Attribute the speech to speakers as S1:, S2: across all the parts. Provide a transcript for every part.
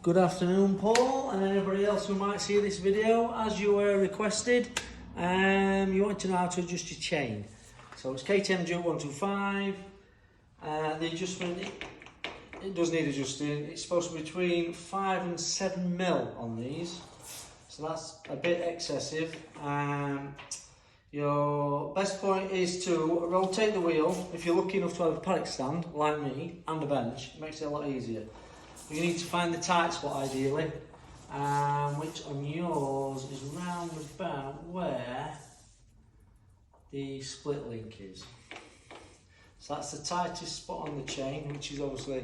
S1: Good afternoon, Paul, and anybody else who might see this video. As you were requested, you want to know how to adjust your chain. So it's KTM Duke 125. The adjustment, it does need adjusting. It's supposed to be between 5 and 7 mil on these, so that's a bit excessive. Your best point is to rotate the wheel. If you're lucky enough to have a paddock stand like me and a bench, it makes it a lot easier. You need to find the tight spot ideally, which on yours is round about where the split link is. So that's the tightest spot on the chain, which is obviously, I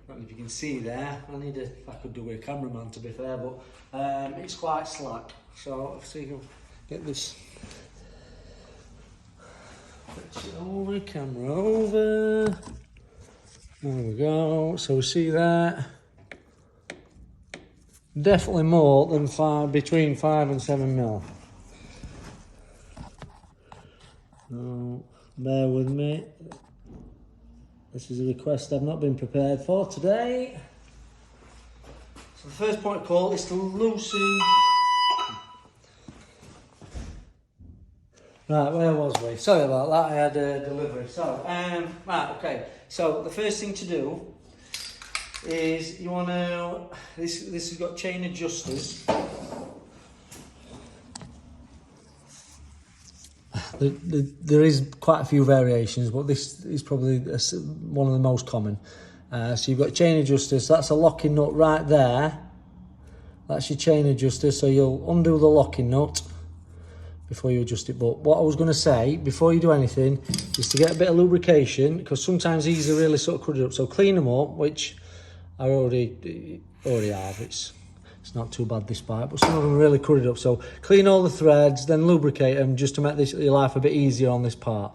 S1: don't know if you can see there. I could do with a cameraman to be fair, but it's quite slack. So if you can get this, switch it over, camera over. There we go, so we see that. Definitely more than between 5 and 7 mil. So, bear with me. This is a request I've not been prepared for today. So the first point of call is to loosen. Right, where was we? Sorry about that, I had a delivery. So, right, okay. So the first thing to do is you want to, this has got chain adjusters. There is quite a few variations, but this is probably one of the most common. So you've got chain adjusters, so that's a locking nut right there. That's your chain adjuster, so you'll undo the locking nut before you adjust it. But what I was going to say, before you do anything, is to get a bit of lubrication, because sometimes these are really sort of cruddy up. So clean them up, which I already have. It's not too bad, this bike, but some of them are really cruddy up. So clean all the threads, then lubricate them just to make your life a bit easier on this part.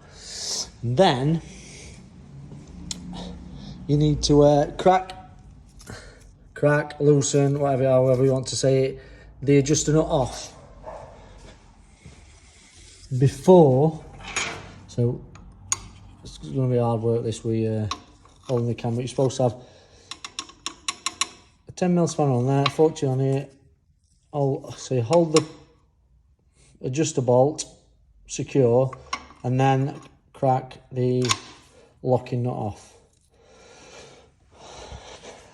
S1: And then you need to crack, loosen, however you want to say it, the adjuster nut off. Before, so it's going to be hard work this with holding the camera. You're supposed to have a 10mm span on there, 40 on here. So you hold the adjuster bolt secure and then crack the locking nut off.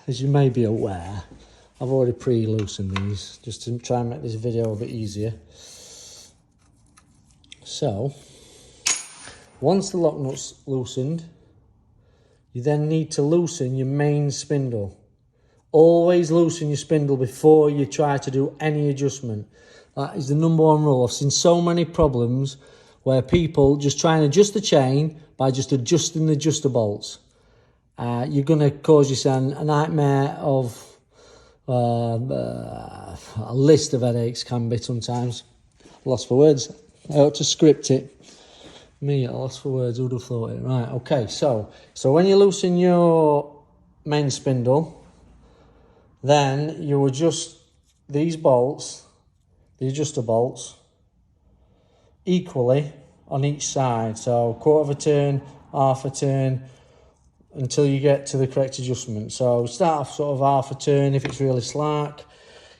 S1: As you may be aware, I've already pre-loosened these just to try and make this video a bit easier. So, once the lock nut's loosened, you then need to loosen your main spindle. Always loosen your spindle before you try to do any adjustment. That is the number one rule. I've seen so many problems where people just try and adjust the chain by just adjusting the adjuster bolts. You're going to cause yourself a nightmare of a list of headaches can be sometimes. Lost for words. I ought to script it. Me at a loss for words, who'd have thought it? Right, okay, so when you loosen your main spindle, then you adjust these bolts, the adjuster bolts, equally on each side. So quarter of a turn, half a turn, until you get to the correct adjustment. So start off sort of half a turn if it's really slack.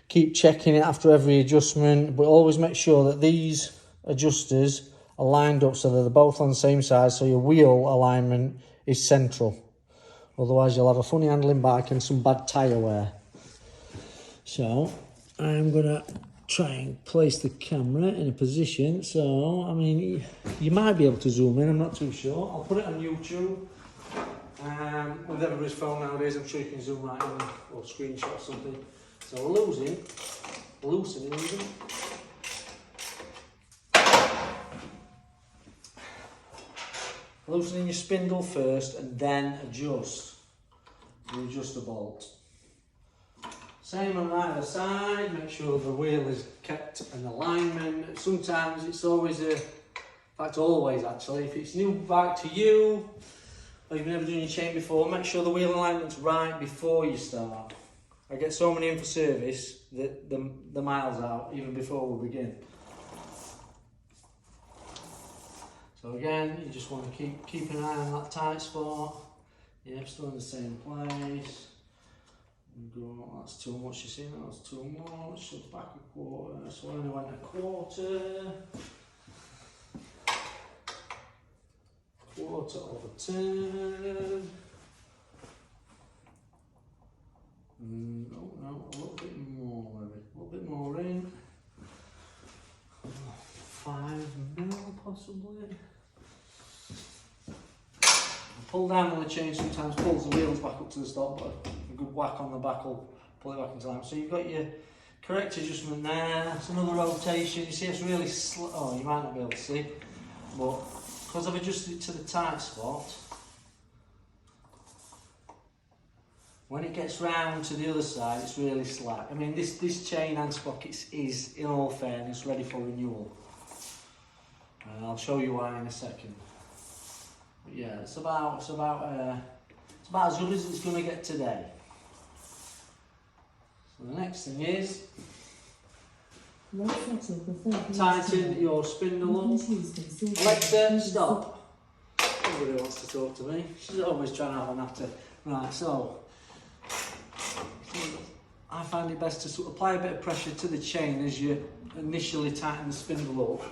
S1: Keep checking it after every adjustment, but always make sure that these adjusters are lined up so that they're both on the same side, so your wheel alignment is central. Otherwise you'll have a funny handling bike and some bad tyre wear. So I'm gonna try and place the camera in a position, so I mean you might be able to zoom in, I'm not too sure. I'll put it on YouTube. With everybody's phone nowadays, I'm sure you can zoom right in or screenshot or something. So we're loosening even. Loosening your spindle first and then adjust the adjuster bolt. Same on either side, make sure the wheel is kept in alignment. Sometimes it's always in fact always actually, if it's new bike to you, or you've never done your chain before, make sure the wheel alignment's right before you start. I get so many in for service that the miles out even before we begin. So again, you just want to keep an eye on that tight spot. Yep, still in the same place. Go, that's too much, you see, that's too much. So back a quarter, so I only went a quarter. Quarter of a turn. No, a little bit more, maybe. A little bit more in. 5 mil, possibly. Pull down on the chain sometimes pulls the wheels back up to the stop, but a good whack on the back will pull it back into line. So you've got your correct adjustment there. That's another rotation. You see it's really slow. Oh, you might not be able to see, but because I've adjusted it to the tight spot, when it gets round to the other side, it's really slack. I mean, this chain and sprocket is, in all fairness, ready for renewal. And I'll show you why in a second. But yeah, it's about as good as it's going to get today. So the next thing is tighten your spindle up. Alexa, stop. Everybody wants to talk to me. She's always trying to have a natter. Right, so I find it best to sort of apply a bit of pressure to the chain as you initially tighten the spindle up.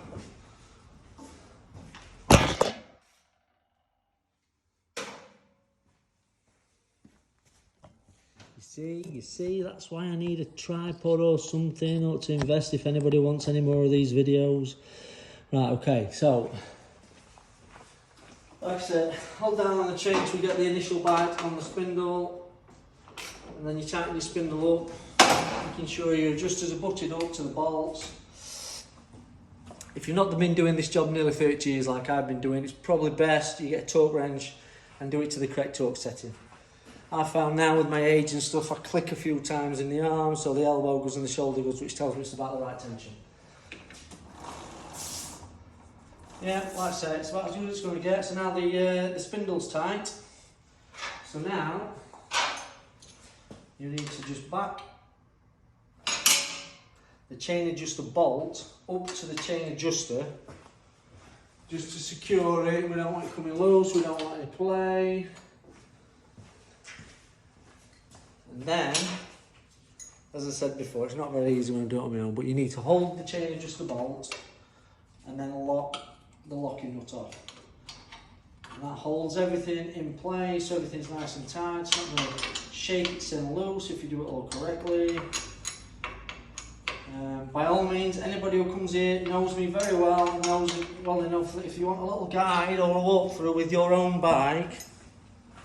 S1: You see, that's why I need a tripod or something, or to invest if anybody wants any more of these videos. Right, okay, so like I said, hold down on the chain till you get the initial bite on the spindle, and then you tighten your spindle up, making sure your adjusters are butted up to the bolts. If you've not been doing this job nearly 30 years like I've been doing, it's probably best you get a torque wrench and do it to the correct torque setting. I found now with my age and stuff, I click a few times in the arm, so the elbow goes and the shoulder goes, which tells me it's about the right tension. Yeah, like I said, it's about as good as it's going to get. So now the spindle's tight. So now you need to just back the chain adjuster bolt up to the chain adjuster, just to secure it. We don't want it coming loose, we don't want any play. And then, as I said before, it's not very easy when I do it on my own, but you need to hold the chain adjuster bolt and then lock the locking nut off. And that holds everything in place, so everything's nice and tight. It's not going to shake itself loose if you do it all correctly. By all means, anybody who comes here knows me very well, knows it well enough that if you want a little guide or a walkthrough with your own bike,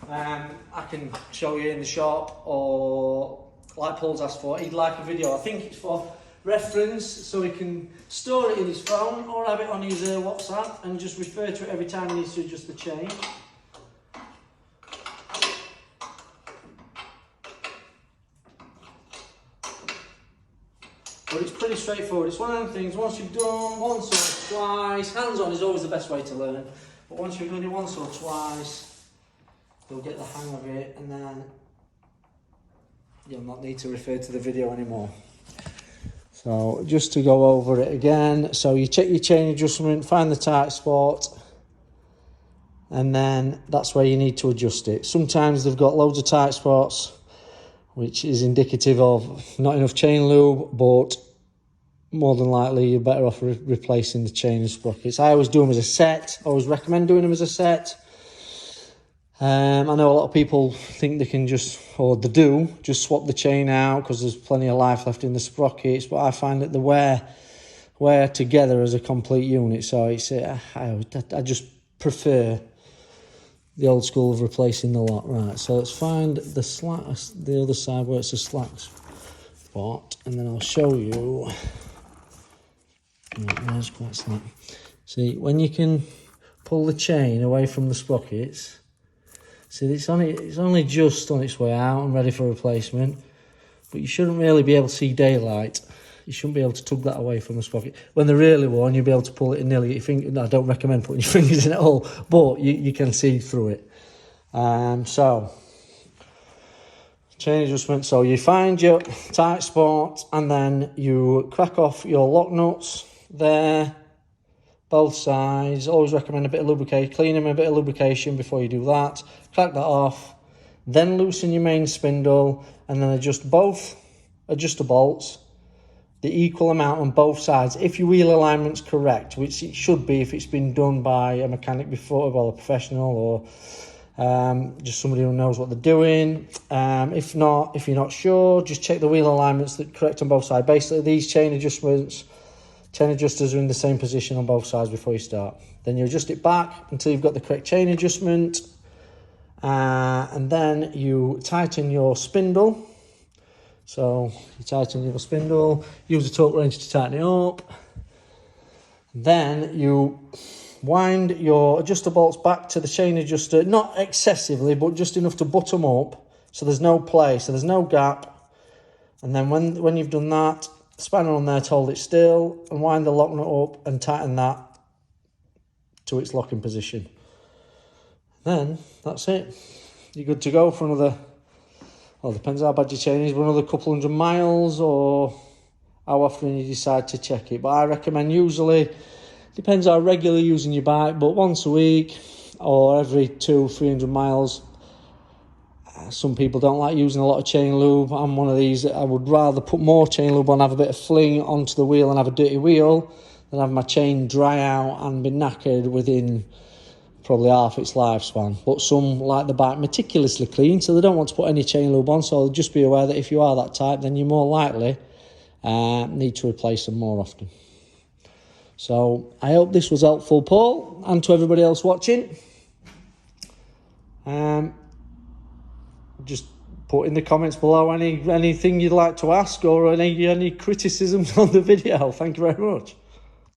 S1: I can show you in the shop, or like Paul's asked for, he'd like a video. I think it's for reference, so he can store it in his phone or have it on his WhatsApp and just refer to it every time he needs to adjust the chain. But it's pretty straightforward. It's one of them things, once you've done once or twice, hands-on is always the best way to learn, but once you've done it once or twice, you'll get the hang of it, and then you'll not need to refer to the video anymore. So just to go over it again, so you check your chain adjustment, find the tight spot, and then that's where you need to adjust it. Sometimes they've got loads of tight spots, which is indicative of not enough chain lube, but more than likely you're better off replacing the chain and sprockets. I always do them as a set, I always recommend doing them as a set. I know a lot of people think they can just, or they do, just swap the chain out because there's plenty of life left in the sprockets, but I find that they wear together as a complete unit, so it's, I just prefer the old school of replacing the lot. Right, so let's find the slack, the other side where it's a slack spot, and then I'll show you. Right, there's quite slack. See, when you can pull the chain away from the sprockets, see, it's only just on its way out and ready for replacement, but you shouldn't really be able to see daylight. You shouldn't be able to tug that away from the sprocket. When they're really worn, you'll be able to pull it in nearly your finger. No, I don't recommend putting your fingers in at all, but you can see through it. So, chain adjustment. So you find your tight spot, and then you crack off your lock nuts there, both sides. Always recommend a bit of lubrication. Clean them with a bit of lubrication before you do that. Crack that off, then loosen your main spindle, and then adjust both adjuster bolts the equal amount on both sides if your wheel alignment's correct, which it should be if it's been done by a mechanic before, well, a professional, or just somebody who knows what they're doing. If not, if you're not sure, just check the wheel alignments that correct on both sides. Basically, these chain adjusters are in the same position on both sides before you start. Then you adjust it back until you've got the correct chain adjustment, and then you tighten your spindle. So you tighten your spindle, use a torque wrench to tighten it up. Then you wind your adjuster bolts back to the chain adjuster, not excessively, but just enough to butt them up, so there's no play, so there's no gap. And then when you've done that, spanner on there to hold it still, and wind the lock nut up and tighten that to its locking position. Then that's it. You're good to go for another, well, depends how bad your chain is, but another couple 100 miles, or how often you decide to check it. But I recommend, usually, depends how regular you're using your bike, but once a week or every 200-300 miles. Some people don't like using a lot of chain lube. I'm one of these that I would rather put more chain lube on, have a bit of fling onto the wheel and have a dirty wheel, than have my chain dry out and be knackered within probably half its lifespan. But some like the bike meticulously clean, so they don't want to put any chain lube on. So just be aware that if you are that type, then you more likely need to replace them more often. So I hope this was helpful, Paul, and to everybody else watching. Just put in the comments below anything you'd like to ask, or any criticisms on the video. Thank you very much.